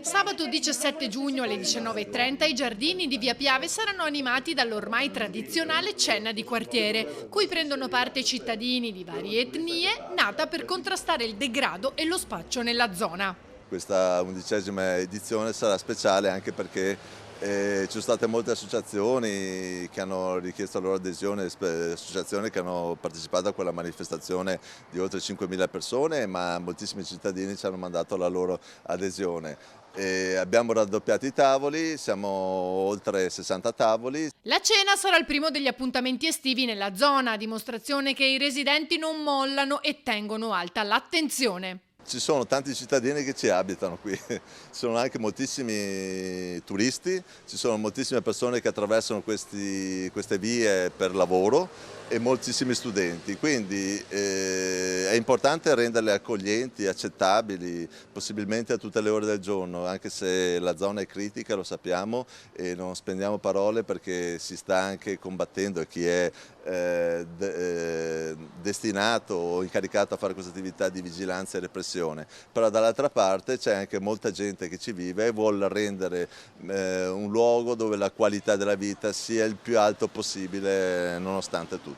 Sabato 17 giugno alle 19:30 i giardini di Via Piave saranno animati dall'ormai tradizionale cena di quartiere, cui prendono parte cittadini di varie etnie, nata per contrastare il degrado e lo spaccio nella zona. Questa 11ª edizione sarà speciale anche perché ci sono state molte associazioni che hanno richiesto la loro adesione, associazioni che hanno partecipato a quella manifestazione di oltre 5.000 persone, ma moltissimi cittadini ci hanno mandato la loro adesione. Abbiamo raddoppiato i tavoli, siamo oltre 60 tavoli. La cena sarà il primo degli appuntamenti estivi nella zona, a dimostrazione che i residenti non mollano e tengono alta l'attenzione. Ci sono tanti cittadini che ci abitano qui, ci sono anche moltissimi turisti, ci sono moltissime persone che attraversano queste vie per lavoro e moltissimi studenti, quindi è importante renderle accoglienti, accettabili, possibilmente a tutte le ore del giorno, anche se la zona è critica, lo sappiamo e non spendiamo parole perché si sta anche combattendo e chi è destinato o incaricato a fare questa attività di vigilanza e repressione, però dall'altra parte c'è anche molta gente che ci vive e vuole rendere un luogo dove la qualità della vita sia il più alto possibile nonostante tutto.